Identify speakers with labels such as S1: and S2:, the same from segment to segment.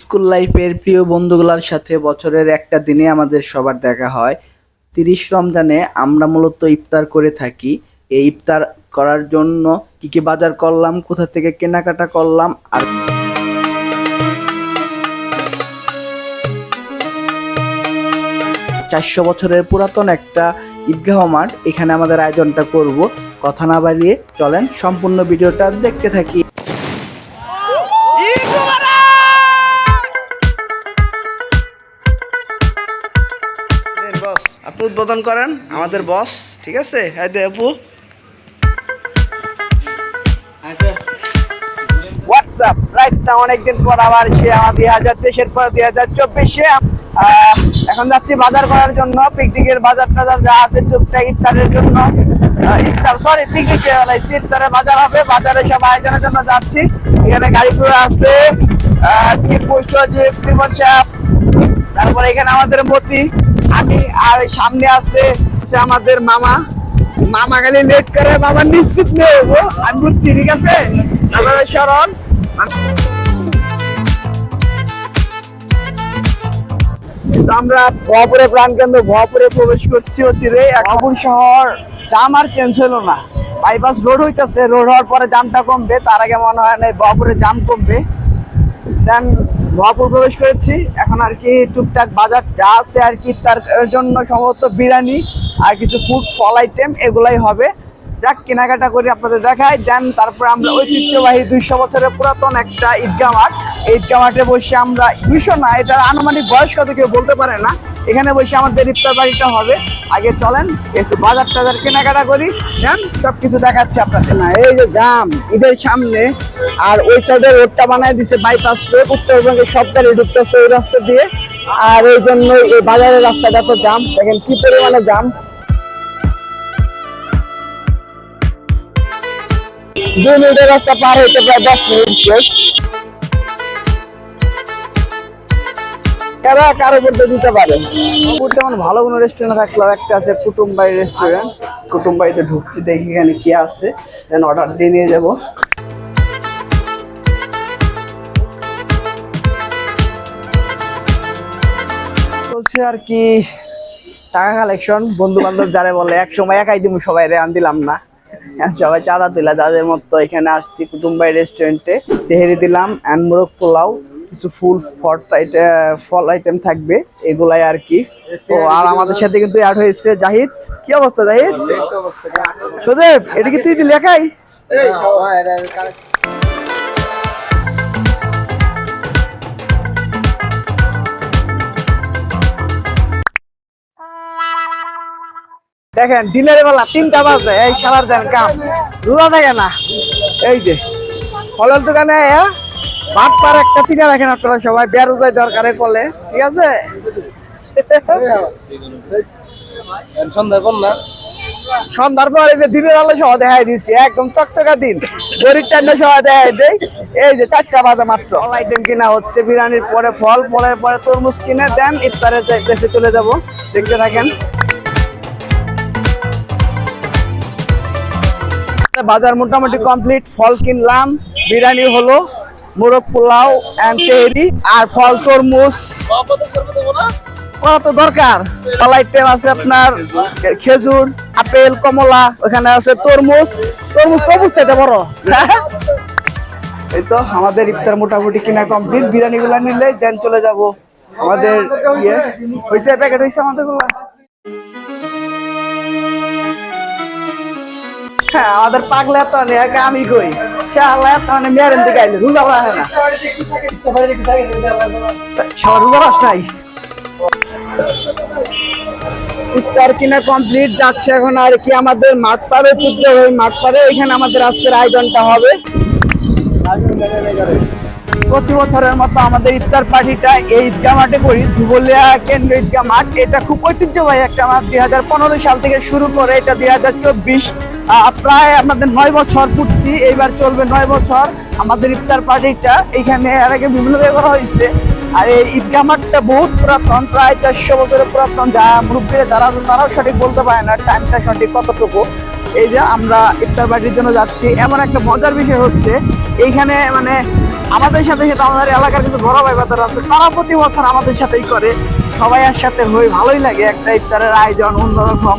S1: School লাইফের প্রিয় বন্ধুগুলোর সাথে বছরের একটা দিনে আমাদের সবার দেখা হয়। 30 রমজানে আমরা মূলত ইফতার করে থাকি। এই ইফতার করার জন্য কি কি বাজার করলাম, কোথা থেকে কেনাকাটা করলাম, আর 400 বছরের পুরাতন একটা ঈদগাহ মাঠ, এখানে আমাদের আয়োজনটা করব। কথা না বাড়িয়ে চলেন সম্পূর্ণ ভিডিওটা দেখতে থাকি। বস, আপনি উদ্বোধন করেন, আমাদের বস। ঠিক আছে, হ্যাঁ দে আপু। হোয়াটসঅ্যাপ রাইট না, অনেকদিন পর আবার সে আমার 2023-এর পর 2024-এ এখন যাচ্ছি বাজার করার জন্য। পিকনিকের বাজার টাজার যা আছে টুকটাক ইফতারের জন্য, ইফতারের বাজার হবে। বাজারে সব আয়োজনের জন্য যাচ্ছি। এখানে গাড়ি পুরো আছে, তারপরে এখানে আমাদের মতি, আমি, আর সামনে আছে আমাদের মামা। মামা খালি লেট করে, মামা নিশ্চিত নেই, আমি বুঝছি। ঠিক আছে, সরল আমরা ভয়াপুরে প্রাণকেন্দ্র ভয়াপুরে প্রবেশ করছি। অচিরে ভয়াপুর শহর জাম আর চেঞ্জ হলো না। বাইপাস রোড হইতেছে, রোড হওয়ার পরে জামটা কমবে, তার আগে মনে হয় না ভয়াপুরে জাম কমবে। দেন ভয়াপুর প্রবেশ করেছি। এখন আর কি টুকটাক বাজার যা আছে আর কি তার জন্য সম্ভবত বিরিয়ানি আর কিছু ফুড ফল আইটেম এগুলাই হবে। যাক, কেনাকাটা করি, আপনাদের দেখাই। দেন তারপরে আমরা ঐতিহ্যবাহী 200 বছরের পুরাতন একটা ঈদগাহ মাঠ, ঈদগাহ মাঠে বসে আমরা 200 না, এটার আনুমানিক বয়স কত কেউ বলতে পারে না, এখানে বসে আমাদের ইফতার বাড়িটা হবে। আগে চলেন কিছু বাজার টাজার কেনাকাটা করি, দেন সবকিছু দেখাচ্ছে আপনাদের। না, এই যে জাম ঈদের সামনে, আর ওই সাইডে রোডটা বানায় দিছে বাইপাস রোড, উত্তরবঙ্গের সব গাড়ি ঢুকতেছে ওই রাস্তা দিয়ে, আর এই জন্য এই বাজারের রাস্তাটা তো জাম। দেখেন কি পরিমাণে জাম। 2 মিনিটের রাস্তা পার হইতে প্রায় 10 মিনিট শেষ। কারো বলতে দিতে পারে। তেমন ভালো কোনো রেস্টুরেন্ট থাকলো, একটা আছে কুটুমবাড়ি রেস্টুরেন্ট। কুটুমবাড়িতে ঢুকছি, দেখি এখানে কি আছে, দেন অর্ডার দিয়ে নিয়ে যাবো। চলছে আর কি টাকা কালেকশন। বন্ধু বান্ধব যারা বলে এক সময় একাই দিব, সবাই রে আমি দিলাম না, সবাই চাঁদা দিলা যাদের মতো। এখানে আসছি কুটুমবাড়ি রেস্টুরেন্টে, তেহেরি দিলাম অ্যান্ড মোরগ পোলাও, কিছু ফল আইটেম থাকবে, এগুলাই আর কি। তো আর আমাদের সাথে কিন্তু অ্যাড হয়েছে জাহিদ। কি অবস্থা জাহিদ? সুদেব, এটা কি তুই দিলি একাই? দেখেন ডিলারের বেলা 3টা বাজে, এই খেলার দেন কাম রোজা থাকে না। এই যে ফলের দোকানে ভাত পার একটা তিনা রাখেন আপনারা সবাই, বেরোজাই দরকারে করলে। ঠিক আছে, সন্ধ্যার পর এই যে দিনের আলো সহ দেখাই দিচ্ছি, একদম চকচকা দিন, গরিব টান্ডা সহ দেখাই দেয়। এই যে 4টা বাজে মাত্র। ফল আইটেম কিনা হচ্ছে, বিরিয়ানির পরে ফল, ফলের পরে তরমুজ কিনে দেন ইফতারের দেশে চলে যাব। দেখতে থাকেন। বাজার মোটামুটি কমপ্লিট। ফল কিনলাম, বিরিয়ানি হলো, মোরগ পোলাও এন্ড তেহেরি, আর ফল তরমুজ করা তো দরকার। ফল আইটেম আছে আপনার খেজুর, আপেল, কমলা, ওখানে আছে তরমুজ। তরমুজ চাইতে বড়। এই তো আমাদের ইফতার মোটামুটি কিনা কমপ্লিট। বিরিয়ানি গুলা নিলে দেন চলে যাব আমাদের ইয়ে হয়েছে, প্যাকেট হয়েছে আমাদের গুলা। হ্যাঁ, আমাদের পাগলা তো আমি কই সে আল্লাহ মানে মেরেন দিকে আইলে রোজা রাখে না, সারা রোজা রাস নাই। ইফতার কিনা কমপ্লিট, যাচ্ছে এখন আর কি আমাদের মাঠ পাড়ে তুলতে হবে। মাঠ পাড়ে এখানে আমাদের আজকের আয়োজনটা হবে। প্রতি বছরের মতো আমাদের ইফতার পার্টিটা এই ঈদগাহ মাঠে করি, ধুবুলিয়া কেন্দ্র ঈদগাহ মাঠ। এটা খুব ঐতিহ্যবাহী একটা মাঠ। 2015 সাল থেকে শুরু করে এটা 2024 প্রায় আমাদের 9 বছর পূর্তি। এইবার চলবে 9 বছর আমাদের ইফতার পার্টিটা। এইখানে এর আগে বিভিন্ন জায়গায় করা হয়েছে। আর এই ঈদগাহ মাঠটা বহুত পুরাতন, প্রায় 400 বছরের পুরাতন। যা মুরব্বীরা যারা আছে তারাও সঠিক বলতে পারে না টাইমটা সঠিক কতটুকু। এই যে আমরা ইফতার পার্টির জন্য যাচ্ছি। এমন একটা মজার বিষয় হচ্ছে এইখানে মানে আমাদের সাথে সাথে আমাদের এলাকার কিছু বড় ভাই বাদার আছে, তারা প্রতি বছর আমাদের সাথেই করে, সবাই একসাথে হই, ভালোই লাগে। একটা ইফতারের আয়োজন অন্যরকম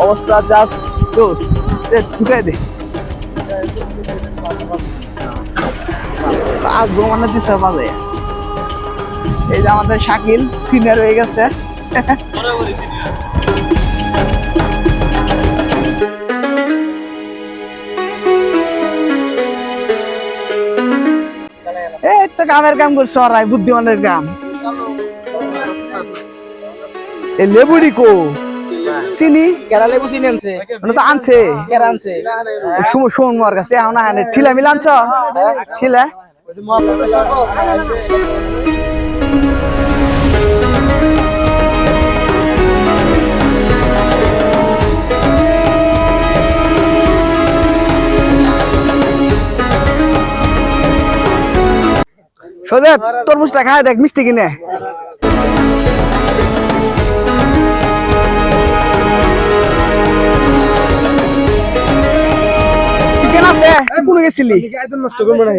S1: অবস্থা, জাস্ট জোস। ঢুকাই দে আজ ঘুমানো দিছে বাজে। এই যে আমাদের শাকিল সিনিয়র হয়ে গেছে। এই তো কামের কাম করছে ওরাই, বুদ্ধিমানের কাম। এই লেবুড়ি কো চিনি
S2: কেরা লেবু চিনি আনছে
S1: মানে তো আনছে
S2: কেরা আনছে
S1: শোন মোর কাছে এখন আনে ঠিলা মিলানছ ঠিলা সোদেব তরমুজটা খায় দেখ মিষ্টি কিনে। চিকেন আছে তুই কোন গেছিলি?
S2: নষ্ট করবো না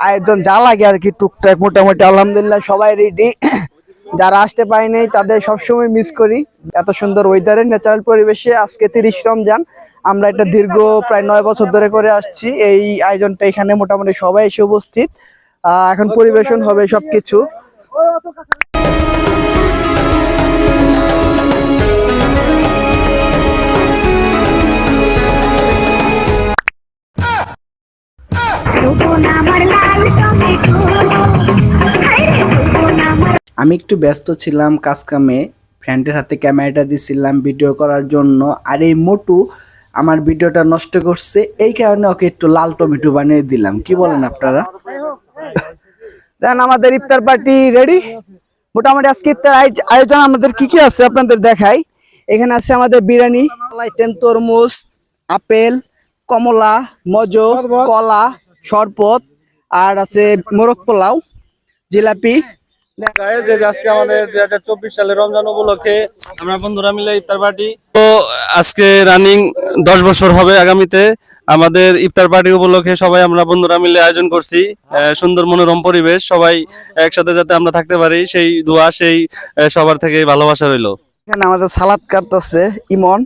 S1: আয়োজন যা লাগে আর কি টুকটাক মোটামুটি আলহামদুলিল্লাহ সবাই রেডি। যারা আসতে পারেনি তাদের সবসময় মিস করি। এত সুন্দর ওয়েদারে ন্যাচারাল পরিবেশে আজকে 30 রমজান আমরা এটা দীর্ঘ প্রায় 9 বছর ধরে করে আসছি। এই আয়োজনটা এখানে মোটামুটি সবাই এসে উপস্থিত। এখন পরিবেশন হবে সবকিছু। আমি একটু ব্যস্ত ছিলাম কাজ কামে, ফ্রেন্ডের হাতে ক্যামেরাটা দিছিলাম ভিডিও করার জন্য। আর এই মোটু আমার ভিডিওটা নষ্ট করছে, এই কারণে ওকে একটু লাল টমেটো বানিয়ে দিলাম। কি বলেন আপনারা? দেন আমাদের ইফতার পার্টি রেডি মোটামুটি। আজকে ইফতার আয়োজন আমাদের কি কি আছে আপনাদের দেখাই। এখানে আছে আমাদের বিরিয়ানি, তরমুজ, আপেল, কমলা, মজো, কলা, শরবত, আর আছে মোরগ পোলাও, জিলাপি।
S3: আজকে আমাদের 2024 সালের রমজান উপলক্ষে আমরা বন্ধুরা মিলে ইফতার পার্টি, তো আজকে রানিং 10 বছর হবে আগামীতে। আমাদের ইফতার পার্টি উপলক্ষে সবাই আমরা বন্ধুরা মিলে আয়োজন করছি। সুন্দর মনোরম পরিবেশ, সবাই একসাথে যাতে আমরা থাকতে পারি সেই দোয়া, সেই সবার থেকে ভালোবাসা রইলো।
S1: এখানে আমাদের সালাদ কাটতেছে ইমন।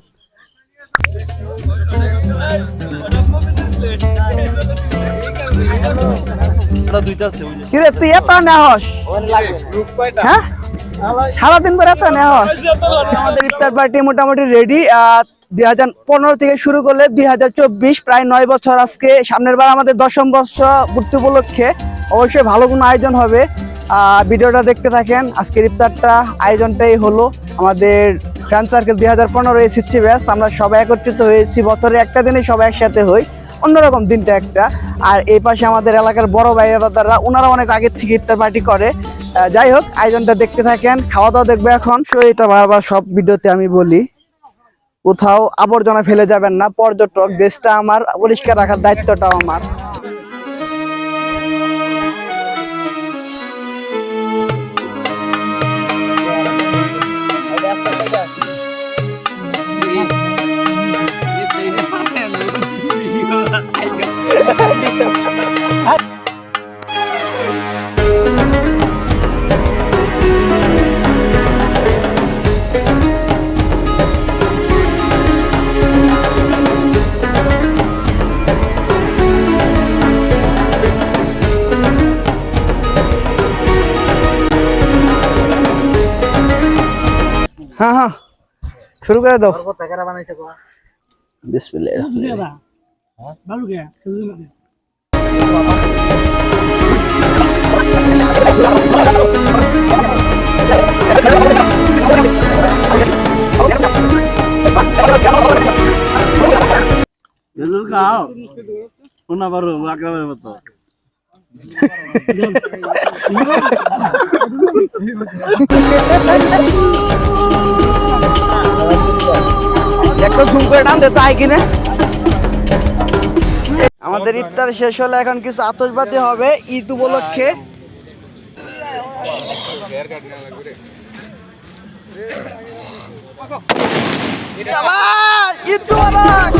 S1: কিরে তুই এত নেহস? হ্যাঁ সারাদিন পর এত নেহস। আমাদের ইফতার পার্টি মোটামুটি রেডি। 2015 থেকে শুরু করলে 2024 প্রায় 9 বছর। আজকে সামনের বার আমাদের 10ম বর্ষ পূর্তি উপলক্ষে অবশ্যই ভালো কোনো আয়োজন হবে। ভিডিওটা দেখতে থাকেন। আজকের ইফতারটা আয়োজনটাই হলো আমাদের ফ্রেন্ড সার্কেল 2015 এসএসসি ব্যাচ। আমরা সবাই একত্রিত হয়েছি, বছরে একটা দিনে সবাই একসাথে হই, অন্যরকম দিনটা একটা। আর এই পাশে আমাদের এলাকার বড় ভাই দাদারা, ওনারা অনেক আগের থেকে ইফতার পার্টি করে। যাই হোক আয়োজনটা দেখতে থাকেন, খাওয়া দাওয়া দেখবে এখন। এটা বারবার সব ভিডিওতে আমি বলি, কোথাও আবর্জনা ফেলে যাবেন না। পর্যটক, দেশটা আমার, পরিষ্কার রাখার দায়িত্বটাও আমার। हाँ हाँ शुरू कर दो। बिस्मिल्लाह। একটা ঝুম করে টান দে তাই কিনে। আমাদের ইফতার শেষ হলে এখন কিছু আতশবাজি হবে ঈদ উপলক্ষে। ঈদ মুবারক।